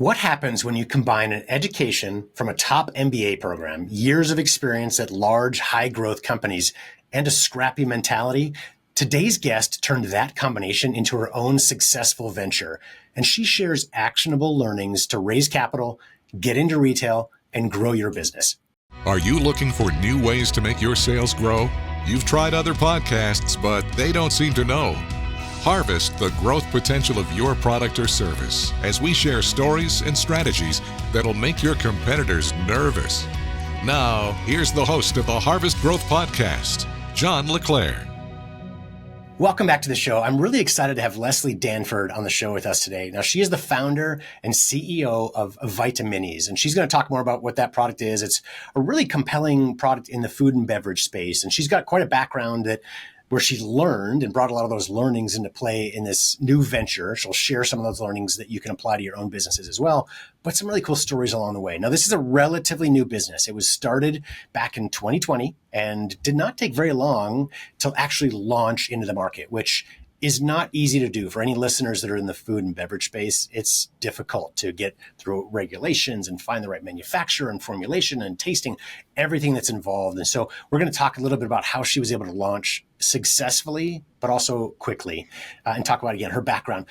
What happens when you combine an education from a top MBA program, years of experience at large, high-growth companies, and a scrappy mentality? Today's guest turned that combination into her own successful venture, and she shares actionable learnings to raise capital, get into retail, and grow your business. Are you looking for new ways to make your sales grow? You've tried other podcasts, but they don't seem to know. Harvest the growth potential of your product or service as we share stories and strategies that'll make your competitors nervous. Now, here's the host of the Harvest Growth Podcast, John LeClaire. Welcome back to the show. I'm really excited to have Leslie Danford on the show with us today. Now, she is the founder and CEO of Vitaminis, and she's going to talk more about what that product is. It's a really compelling product in the food and beverage space, and she's got quite a background where she learned and brought a lot of those learnings into play in this new venture. She'll share some of those learnings that you can apply to your own businesses as well, but some really cool stories along the way. Now, this is a relatively new business. It was started back in 2020 and did not take very long to actually launch into the market, which is not easy to do. For any listeners that are in the food and beverage space, it's difficult to get through regulations and find the right manufacturer and formulation and tasting, everything that's involved. And so we're going to talk a little bit about how she was able to launch successfully, but also quickly, and talk about, again, her background.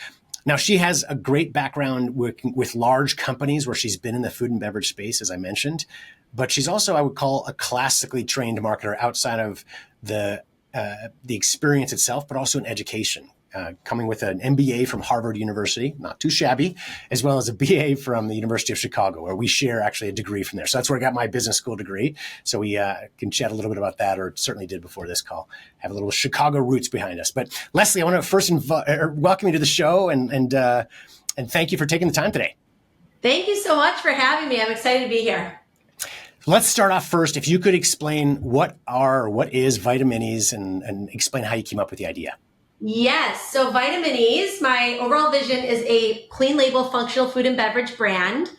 Now, she has a great background working with large companies where she's been in the food and beverage space, as I mentioned, but she's also, I would call, a classically trained marketer outside of the experience itself, but also in education, coming with an MBA from Harvard University, not too shabby, as well as a BA from the University of Chicago, where we share actually a degree from there. So that's where I got my business school degree. So we can chat a little bit about that, or certainly did before this call. Have a little Chicago roots behind us. But Leslie, I want to first welcome you to the show and thank you for taking the time today. Thank you so much for having me. I'm excited to be here. Let's start off first. If you could explain what is Vitaminis and explain how you came up with the idea. Yes. So Vitaminis, my overall vision is a clean label functional food and beverage brand,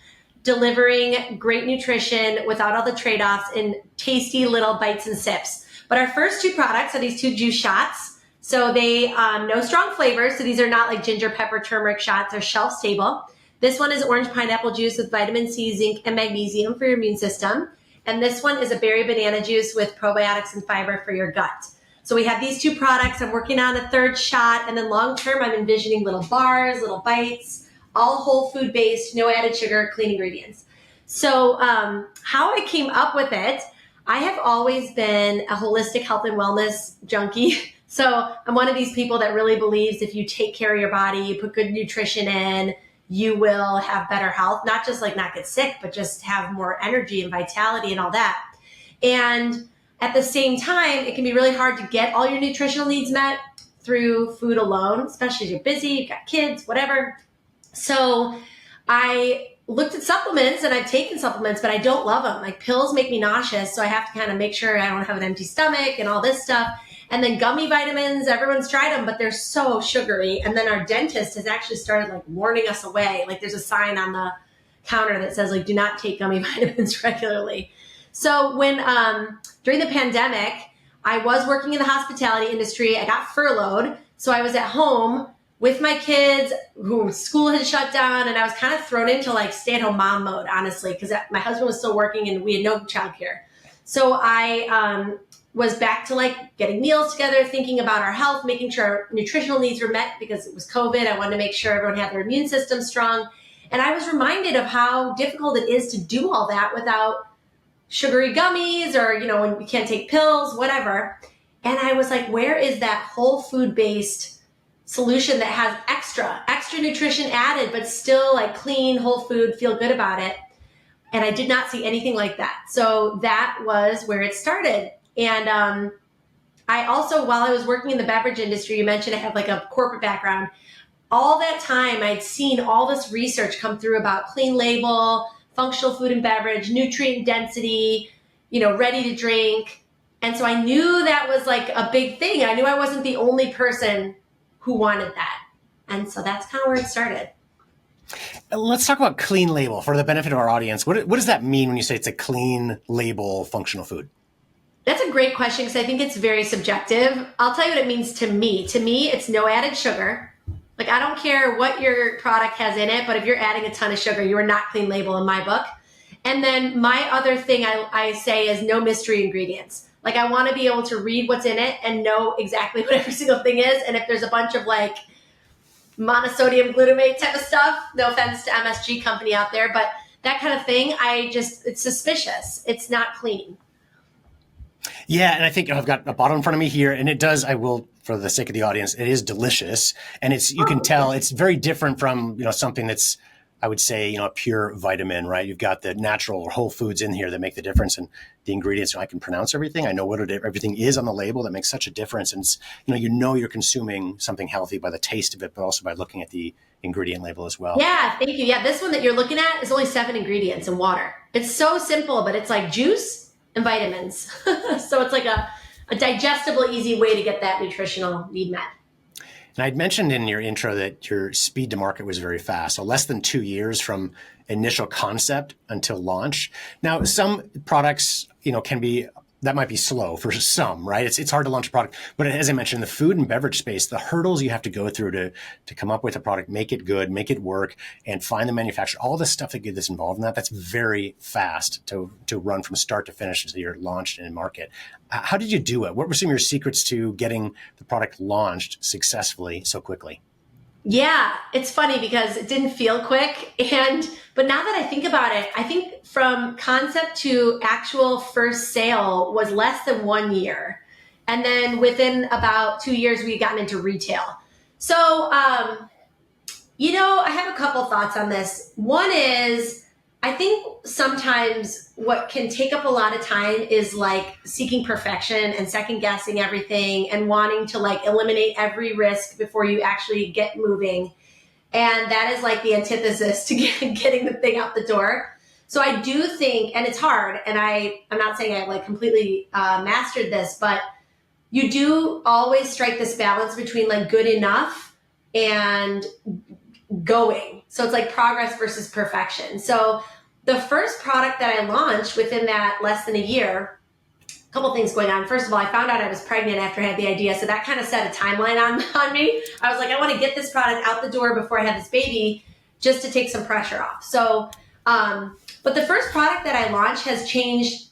delivering great nutrition without all the trade-offs in tasty little bites and sips. But our first two products are these two juice shots. So they, no strong flavors. So these are not like ginger, pepper, turmeric shots. They're shelf stable. This one is orange pineapple juice with vitamin C, zinc, and magnesium for your immune system. And this one is a berry banana juice with probiotics and fiber for your gut. So we have these two products. I'm working on a third shot. And then long term, I'm envisioning little bars, little bites, all whole food based, no added sugar, clean ingredients. So how I came up with it, I have always been a holistic health and wellness junkie. So I'm one of these people that really believes if you take care of your body, you put good nutrition in, you will have better health, not just like not get sick, but just have more energy and vitality and all that. And at the same time, it can be really hard to get all your nutritional needs met through food alone, especially if you're busy, you've got kids, whatever. So I looked at supplements, and I've taken supplements, but I don't love them. Like pills make me nauseous, so I have to kind of make sure I don't have an empty stomach and all this stuff. And then gummy vitamins, everyone's tried them, but they're so sugary. And then our dentist has actually started like warning us away. Like there's a sign on the counter that says like, do not take gummy vitamins regularly. So when, during the pandemic, I was working in the hospitality industry. I got furloughed. So I was at home with my kids who school had shut down, and I was kind of thrown into like stay-at-home mom mode, honestly, because my husband was still working and we had no childcare. So I, was back to like getting meals together, thinking about our health, making sure our nutritional needs were met because it was COVID. I wanted to make sure everyone had their immune system strong. And I was reminded of how difficult it is to do all that without sugary gummies or, when you can't take pills, whatever. And I was like, where is that whole food based solution that has extra nutrition added, but still like clean, whole food, feel good about it? And I did not see anything like that. So that was where it started. And I also, while I was working in the beverage industry, you mentioned I have like a corporate background. All that time, I'd seen all this research come through about clean label, functional food and beverage, nutrient density, ready to drink. And so I knew that was like a big thing. I knew I wasn't the only person who wanted that. And so that's kind of where it started. Let's talk about clean label for the benefit of our audience. What does that mean when you say it's a clean label functional food? That's a great question because I think it's very subjective. I'll tell you what it means to me. To me, it's no added sugar. Like, I don't care what your product has in it, but if you're adding a ton of sugar, you are not clean label in my book. And then my other thing I say is no mystery ingredients. Like, I want to be able to read what's in it and know exactly what every single thing is. And if there's a bunch of like monosodium glutamate type of stuff, no offense to MSG company out there, but that kind of thing, it's suspicious. It's not clean. Yeah, and I think I've got a bottle in front of me here, and it does, I will, for the sake of the audience, it is delicious. And you can tell it's very different from, something that's, I would say, a pure vitamin, right? You've got the natural or whole foods in here that make the difference, and the ingredients. I can pronounce everything. I know what everything is on the label. That makes such a difference. And it's, you're consuming something healthy by the taste of it, but also by looking at the ingredient label as well. Yeah, thank you. Yeah, this one that you're looking at is only 7 ingredients and water. It's so simple, but it's like juice and vitamins. So it's like a digestible, easy way to get that nutritional need met. And I'd mentioned in your intro that your speed to market was very fast. So less than 2 years from initial concept until launch. Now, some products, that might be slow for some, right? It's hard to launch a product. But as I mentioned, in the food and beverage space, the hurdles you have to go through to come up with a product, make it good, make it work, and find the manufacturer, all the stuff that gets involved in that's very fast to run from start to finish until you're launched and in market. How did you do it? What were some of your secrets to getting the product launched successfully so quickly? Yeah, it's funny because it didn't feel quick. But now that I think about it, I think from concept to actual first sale was less than 1 year. And then within about 2 years, we had gotten into retail. So, I have a couple thoughts on this. One is, I think sometimes what can take up a lot of time is like seeking perfection and second guessing everything and wanting to like eliminate every risk before you actually get moving. And that is like the antithesis to getting the thing out the door. So I do think, and it's hard, and I'm not saying I've like completely mastered this, but you do always strike this balance between like good enough and going. So it's like progress versus perfection. So the first product that I launched within that less than a year, a couple things going on. First of all, I found out I was pregnant after I had the idea. So that kind of set a timeline on me. I was like, I want to get this product out the door before I have this baby just to take some pressure off. So, but the first product that I launched has changed,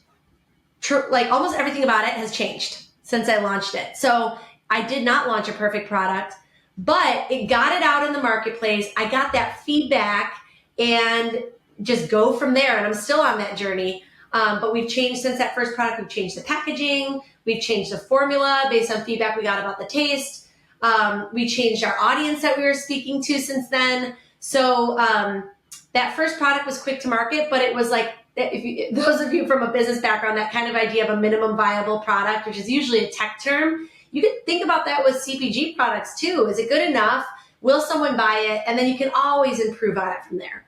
like almost everything about it has changed since I launched it. So I did not launch a perfect product, but it got it out in the marketplace. I got that feedback and just go from there. And I'm still on that journey. But we've changed since that first product. We've changed the packaging. We've changed the formula based on feedback we got about the taste. We changed our audience that we were speaking to since then. So that first product was quick to market, but it was like, those of you from a business background, that kind of idea of a minimum viable product, which is usually a tech term, you could think about that with CPG products too. Is it good enough? Will someone buy it? And then you can always improve on it from there.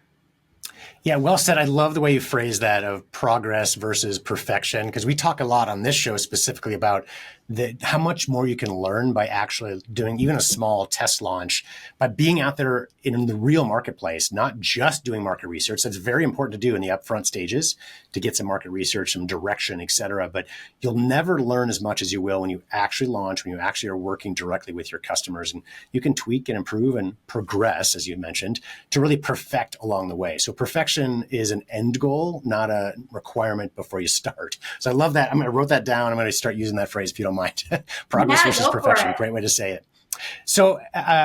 Yeah, well said. I love the way you phrase that of progress versus perfection, because we talk a lot on this show specifically about how much more you can learn by actually doing even a small test launch, by being out there in the real marketplace, not just doing market research. That's very important to do in the upfront stages to get some market research, some direction, et cetera. But you'll never learn as much as you will when you actually launch, when you actually are working directly with your customers. And you can tweak and improve and progress, as you mentioned, to really perfect along the way. So perfection is an end goal, not a requirement before you start. So I love that. I wrote that down. I'm going to start using that phrase if you don't mind. Progress versus perfection. Great way to say it. So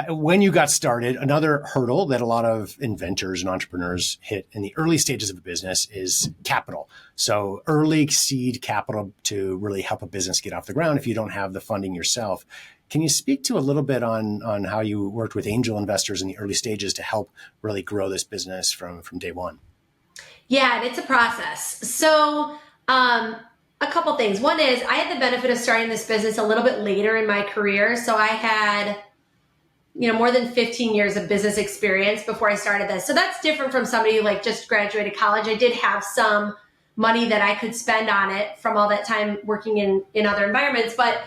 when you got started, another hurdle that a lot of inventors and entrepreneurs hit in the early stages of a business is capital. So early seed capital to really help a business get off the ground if you don't have the funding yourself. Can you speak to a little bit on how you worked with angel investors in the early stages to help really grow this business from day one? Yeah, and it's a process. So a couple things. One is I had the benefit of starting this business a little bit later in my career. So I had, more than 15 years of business experience before I started this. So that's different from somebody who like just graduated college. I did have some money that I could spend on it from all that time working in other environments, but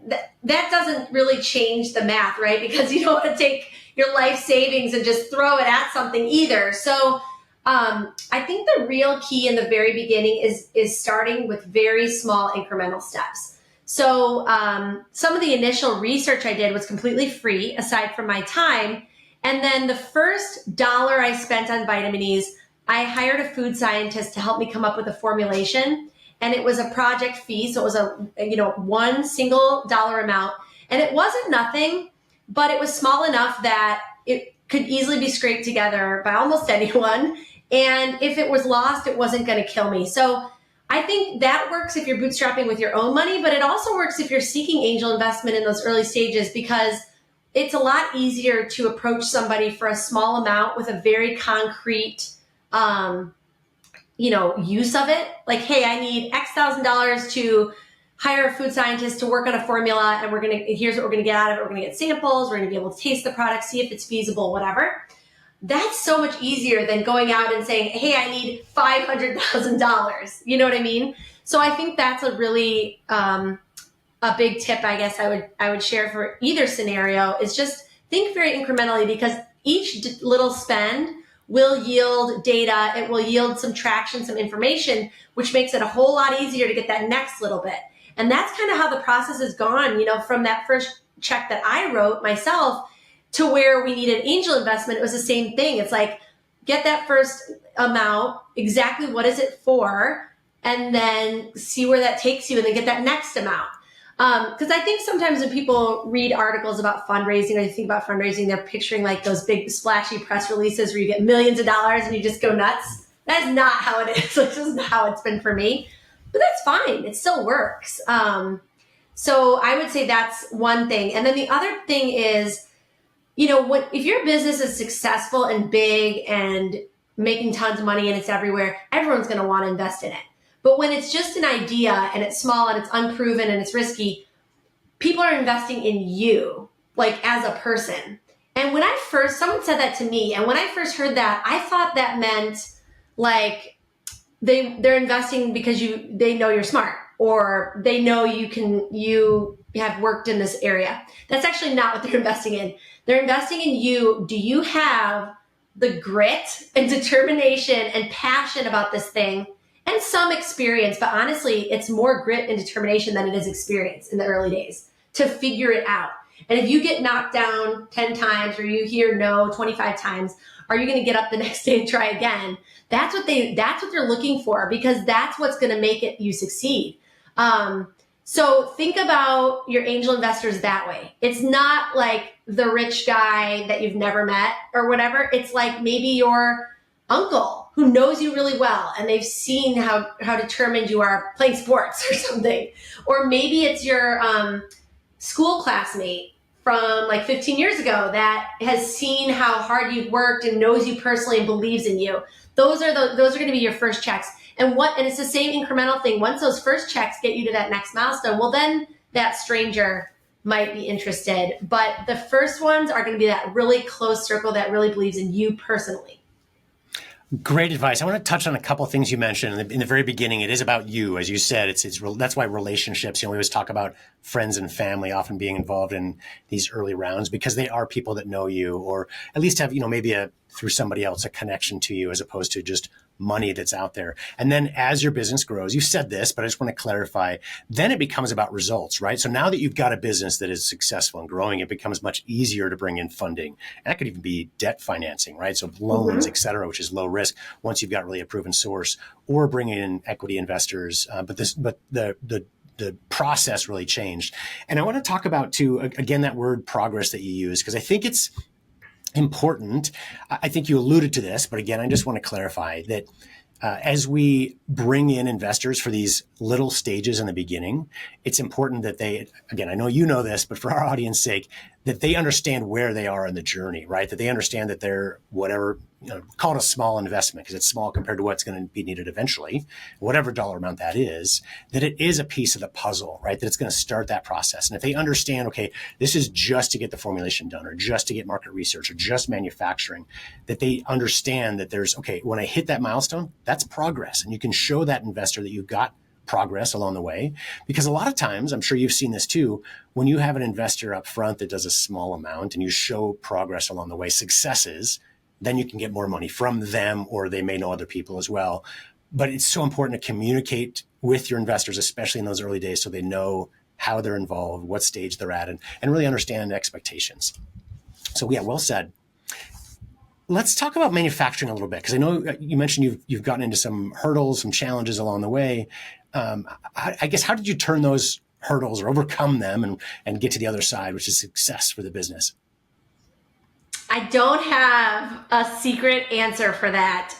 that doesn't really change the math, right? Because you don't want to take your life savings and just throw it at something either. So I think the real key in the very beginning is starting with very small incremental steps. So some of the initial research I did was completely free, aside from my time. And then the first dollar I spent on Vitaminis, I hired a food scientist to help me come up with a formulation. And it was a project fee. So it was one single dollar amount. And it wasn't nothing, but it was small enough that it could easily be scraped together by almost anyone. And if it was lost, it wasn't going to kill me. So I think that works if you're bootstrapping with your own money, but it also works if you're seeking angel investment in those early stages, because it's a lot easier to approach somebody for a small amount with a very concrete, use of it. Like, hey, I need X thousand dollars to hire a food scientist to work on a formula, and here's what we're gonna get out of it. We're gonna get samples, we're gonna be able to taste the product, see if it's feasible, whatever. That's so much easier than going out and saying, hey, I need $500,000. You know what I mean? So I think that's a really a big tip, I guess I would share for either scenario, is just think very incrementally, because each little spend will yield data. It will yield some traction, some information, which makes it a whole lot easier to get that next little bit. And that's kind of how the process has gone, from that first check that I wrote myself to where we needed angel investment. It was the same thing. It's like, get that first amount, exactly what is it for, and then see where that takes you, and then get that next amount. Because I think sometimes when people read articles about fundraising, or they think about fundraising, they're picturing like those big splashy press releases where you get millions of dollars and you just go nuts. That's not how it is. This is not how it's been for me. But that's fine. It still works. So I would say that's one thing. And then the other thing is, if your business is successful and big and making tons of money and it's everywhere, everyone's going to want to invest in it. But when it's just an idea and it's small and it's unproven and it's risky, people are investing in you, like as a person. And when someone said that to me, and when I first heard that, I thought that meant like they're investing because they know you're smart, or they know you have worked in this area. That's actually not what they're investing in. They're investing in you. Do you have the grit and determination and passion about this thing? And some experience, but honestly, it's more grit and determination than it is experience in the early days to figure it out. And if you get knocked down 10 times, or you hear no 25 times, are you going to get up the next day and try again? That's what they're looking for, because that's what's going to make you succeed. So think about your angel investors that way. It's not like the rich guy that you've never met or whatever. It's like maybe your uncle who knows you really well, and they've seen how determined you are playing sports or something. Or maybe it's your school classmate from like 15 years ago that has seen how hard you've worked and knows you personally and believes in you. Those are going to be your first checks. And it's the same incremental thing. Once those first checks get you to that next milestone, well, then that stranger might be interested. But the first ones are going to be that really close circle that really believes in you personally. Great advice. I want to touch on a couple of things you mentioned in the very beginning. It is about you, as you said. That's why relationships. We always talk about friends and family often being involved in these early rounds, because they are people that know you, or at least have maybe through somebody else a connection to you, as opposed to just money that's out there. And then as your business grows, you said this, but I just want to clarify, then it becomes about results, right? So now that you've got a business that is successful and growing, it becomes much easier to bring in funding. And that could even be debt financing, right? So loans, et cetera, which is low risk once you've got really a proven source, or bringing in equity investors. But the process really changed. And I want to talk about too, again, that word progress that you use, because I think it's important. I think you alluded to this, but again, I just want to clarify that as we bring in investors for these little stages in the beginning, it's important that again, I know you know this, but for our audience sake, that they understand where they are in the journey, right? That they understand that they're call it a small investment, because it's small compared to what's going to be needed eventually, whatever dollar amount that is, that it is a piece of the puzzle, right? That it's going to start that process. And if they understand, okay, this is just to get the formulation done, or just to get market research, or just manufacturing, that they understand that when I hit that milestone, that's progress. And you can show that investor that you've got progress along the way. Because a lot of times, I'm sure you've seen this too, when you have an investor up front that does a small amount and you show progress along the way, successes, then you can get more money from them, or they may know other people as well. But it's so important to communicate with your investors, especially in those early days, so they know how they're involved, what stage they're at, and really understand expectations. So yeah, well said. Let's talk about manufacturing a little bit, because I know you mentioned you've gotten into some hurdles, some challenges along the way. I guess, how did you turn those hurdles or overcome them and get to the other side, which is success for the business? I don't have a secret answer for that,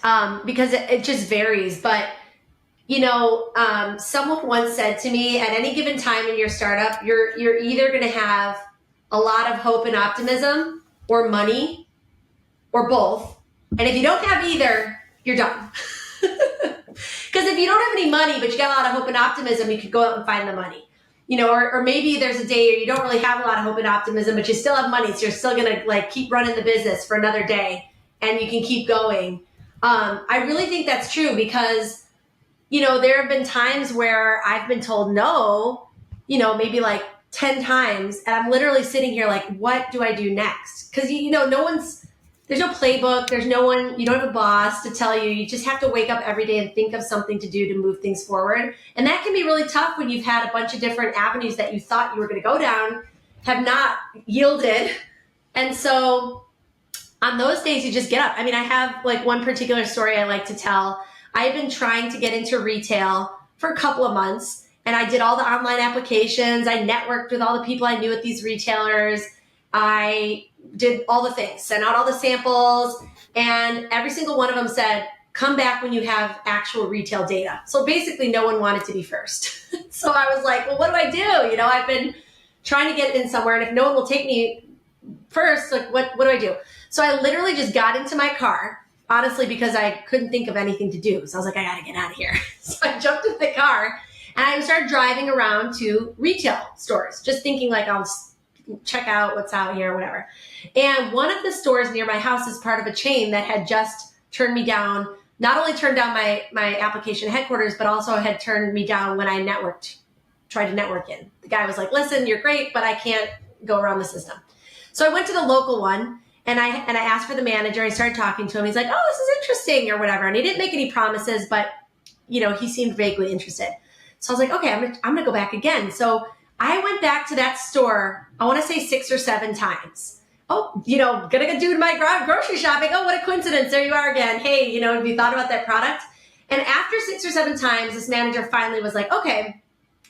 because it just varies. But, someone once said to me, at any given time in your startup, you're either going to have a lot of hope and optimism or money or both. And if you don't have either, you're done. Because if you don't have any money, but you got a lot of hope and optimism, you could go out and find the money. Or maybe there's a day where you don't really have a lot of hope and optimism, but you still have money. So you're still going to keep running the business for another day and you can keep going. I really think that's true because, there have been times where I've been told no, maybe 10 times. And I'm literally sitting here like, what do I do next? Because, there's no playbook. There's no one, you don't have a boss to tell you. You just have to wake up every day and think of something to do to move things forward. And that can be really tough when you've had a bunch of different avenues that you thought you were going to go down, have not yielded. And so on those days, you just get up. I mean, I have one particular story I like to tell. I've been trying to get into retail for a couple of months, and I did all the online applications. I networked with all the people I knew at these retailers. I did all the things, sent out all the samples, and every single one of them said, come back when you have actual retail data. So basically no one wanted to be first. So I was like, well, what do I do? I've been trying to get in somewhere, and if no one will take me first, what do I do? So I literally just got into my car, honestly, because I couldn't think of anything to do. So I was like, I gotta get out of here. So I jumped in the car and I started driving around to retail stores, just thinking I'll check out what's out here, whatever. And one of the stores near my house is part of a chain that had just turned me down, not only turned down my application headquarters, but also had turned me down when I tried to network in. The guy was like, listen, you're great, but I can't go around the system. So I went to the local one and I asked for the manager. I started talking to him. He's like, oh, this is interesting or whatever. And he didn't make any promises, but he seemed vaguely interested. So I was like, okay, I'm gonna go back again. So I went back to that store, I want to say 6 or 7 times. Oh, gonna do my grocery shopping. Oh, what a coincidence. There you are again. Hey, have you thought about that product? And after 6 or 7 times, this manager finally was like, okay,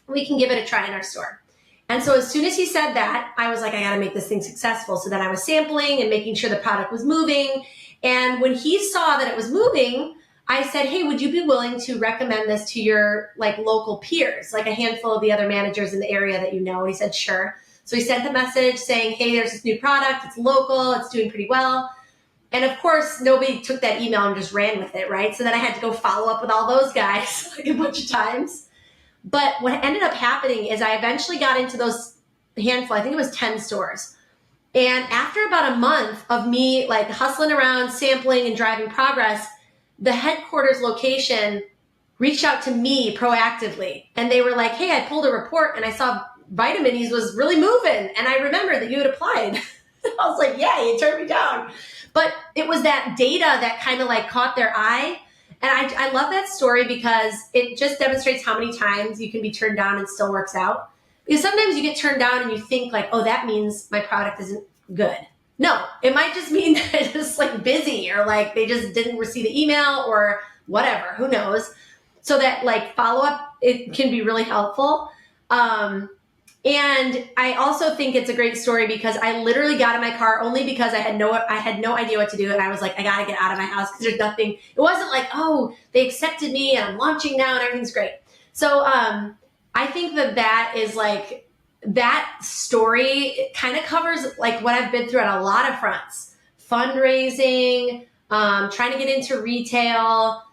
we can give it a try in our store. And so as soon as he said that, I was like, I got to make this thing successful. So then I was sampling and making sure the product was moving. And when he saw that it was moving, I said, hey, would you be willing to recommend this to your local peers, a handful of the other managers in the area that you know? And he said, sure. So he sent the message saying, hey, there's this new product. It's local. It's doing pretty well. And of course, nobody took that email and just ran with it, right? So then I had to go follow up with all those guys a bunch of times. But what ended up happening is I eventually got into those handful, I think it was 10 stores. And after about a month of me hustling around, sampling and driving progress, the headquarters location reached out to me proactively. And they were like, hey, I pulled a report and I saw Vitaminis was really moving. And I remember that you had applied. I was like, yeah, you turned me down. But it was that data that kind of caught their eye. And I love that story because it just demonstrates how many times you can be turned down and still works out. Because sometimes you get turned down and you think oh, that means my product isn't good. No, it might just mean that it's just busy or they just didn't receive the email or whatever, who knows. So that follow up, it can be really helpful. And I also think it's a great story because I literally got in my car only because I had no idea what to do. And I was like, I got to get out of my house because there's nothing. It wasn't oh, they accepted me and I'm launching now and everything's great. So I think that is that story kind of covers what I've been through on a lot of fronts. Fundraising, trying to get into retail,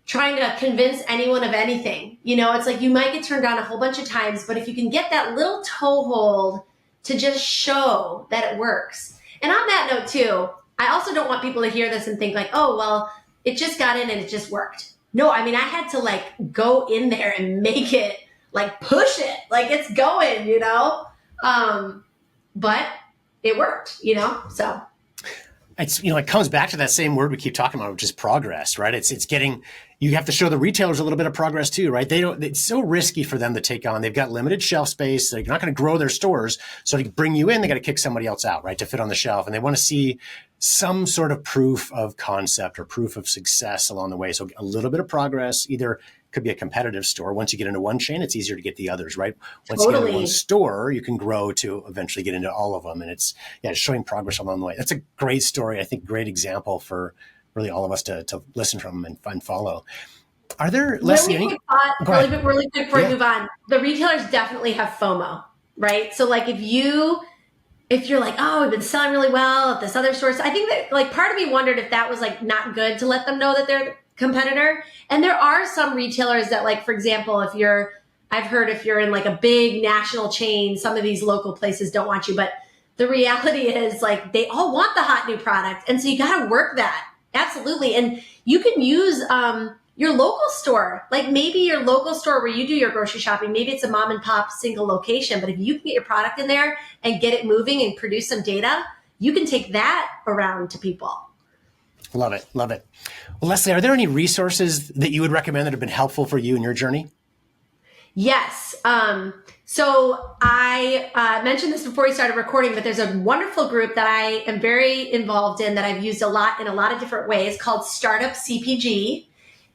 trying to convince anyone of anything. It's you might get turned down a whole bunch of times, but if you can get that little toehold to just show that it works. And on that note too, I also don't want people to hear this and think oh, well, it just got in and it just worked. No, I mean, I had to go in there and make it push it, it's going, but it worked, so. it's, it comes back to that same word we keep talking about, which is progress, right? It's getting, you have to show the retailers a little bit of progress too, right? It's so risky for them to take on. They've got limited shelf space. They're not going to grow their stores. So to bring you in, they got to kick somebody else out, right? To fit on the shelf. And they want to see some sort of proof of concept or proof of success along the way. So a little bit of progress, either could be a competitive store. Once you get into one chain, it's easier to get the others, right? Once you get into one store, you can grow to eventually get into all of them. And it's showing progress along the way. That's a great story. I think great example for really all of us to listen from and follow. Are there, Leslie, really quick before we move on, the retailers definitely have FOMO, right? So like if you're like, oh, we've been selling really well at this other store. So I think that like part of me wondered if that was like not good to let them know that they're a competitor. And there are some retailers that, like, for example, I've heard if you're in like a big national chain, some of these local places don't want you. But the reality is like they all want the hot new product. And so you got to work that. Absolutely. And you can use your local store, like maybe your local store where you do your grocery shopping, maybe it's a mom and pop single location, but if you can get your product in there and get it moving and produce some data, you can take that around to people. Love it. Love it. Well, Leslie, are there any resources that you would recommend that have been helpful for you in your journey? Yes. So I mentioned this before we started recording, but there's a wonderful group that I am very involved in that I've used a lot in a lot of different ways called Startup CPG.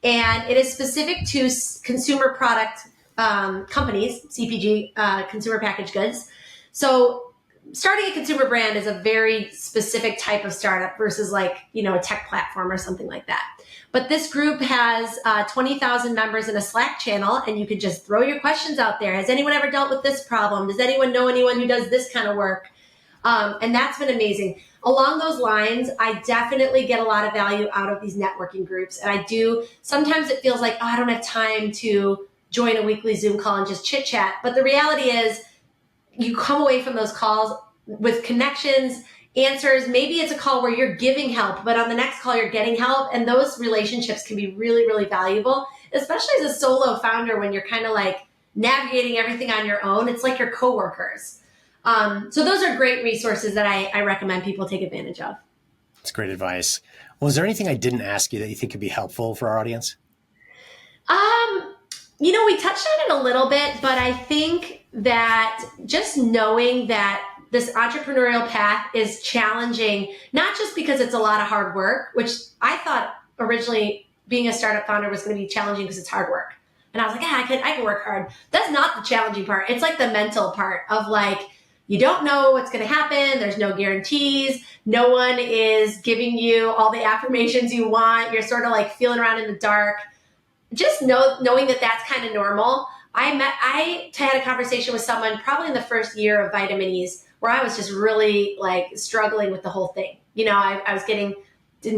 And it is specific to consumer product companies, CPG, consumer packaged goods. So starting a consumer brand is a very specific type of startup versus like, a tech platform or something like that. But this group has 20,000 members in a Slack channel, and you could just throw your questions out there. Has anyone ever dealt with this problem? Does anyone know anyone who does this kind of work? And that's been amazing. Along those lines, I definitely get a lot of value out of these networking groups. And sometimes it feels like, I don't have time to join a weekly Zoom call and just chit chat. But the reality is you come away from those calls with connections, answers. Maybe it's a call where you're giving help, but on the next call, you're getting help. And those relationships can be really, really valuable, especially as a solo founder when you're kind of like navigating everything on your own. It's like your coworkers. So those are great resources that I recommend people take advantage of. That's great advice. Well, is there anything I didn't ask you that you think could be helpful for our audience? We touched on it a little bit, but I think that just knowing that this entrepreneurial path is challenging, not just because it's a lot of hard work, which I thought originally being a startup founder was going to be challenging because it's hard work. And I was like, I can work hard. That's not the challenging part. It's like the mental part of like, you don't know what's going to happen. There's no guarantees. No one is giving you all the affirmations you want. You're sort of like feeling around in the dark. Just knowing that that's kind of normal. I had a conversation with someone probably in the first year of Vitaminis where I was just really like struggling with the whole thing. I was didn't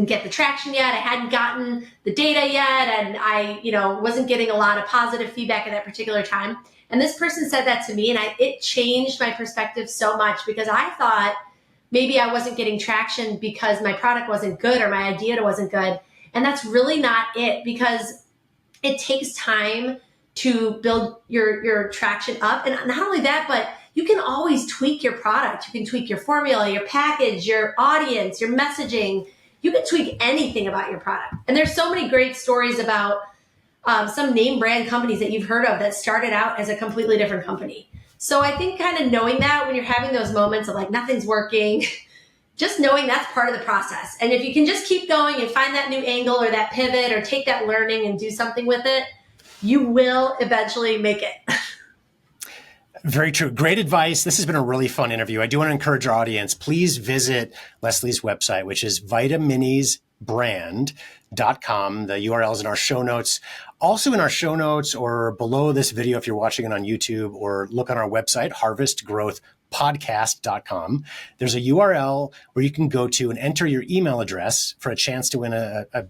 get the traction yet. I hadn't gotten the data yet. And I, wasn't getting a lot of positive feedback at that particular time. And this person said that to me, and it changed my perspective so much because I thought maybe I wasn't getting traction because my product wasn't good or my idea wasn't good. And that's really not it, because it takes time to build your traction up. And not only that, but you can always tweak your product. You can tweak your formula, your package, your audience, your messaging. You can tweak anything about your product. And there's so many great stories about some name brand companies that you've heard of that started out as a completely different company. So I think kind of knowing that when you're having those moments of like nothing's working, just knowing that's part of the process. And if you can just keep going and find that new angle or that pivot or take that learning and do something with it, you will eventually make it. Very true. Great advice. This has been a really fun interview. I do want to encourage our audience, please visit Leslie's website, which is vitaminisbrand.com. The URL is in our show notes. Also in our show notes or below this video if you're watching it on YouTube, or look on our website, harvestgrowthpodcast.com. There's a URL where you can go to and enter your email address for a chance to win a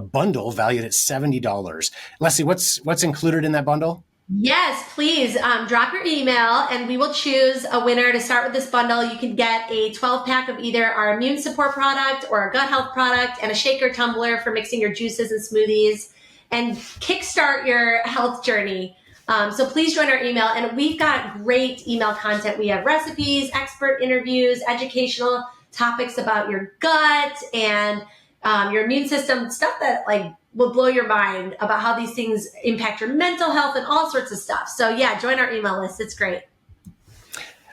bundle valued at $70. Leslie, what's included in that bundle? Yes, please drop your email and we will choose a winner to start with this bundle. You can get a 12-pack of either our immune support product or our gut health product and a shaker tumbler for mixing your juices and smoothies and kickstart your health journey. So please join our email, and we've got great email content. We have recipes, expert interviews, educational topics about your gut and your immune system, stuff that like will blow your mind about how these things impact your mental health and all sorts of stuff. So yeah, join our email list. It's great.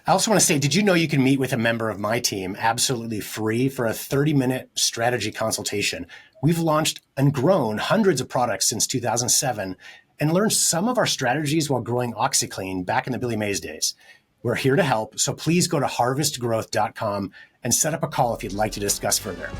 I also want to say, did you know you can meet with a member of my team absolutely free for a 30-minute strategy consultation? We've launched and grown hundreds of products since 2007 and learned some of our strategies while growing OxyClean back in the Billy Mays days. We're here to help, so please go to harvestgrowth.com and set up a call if you'd like to discuss further.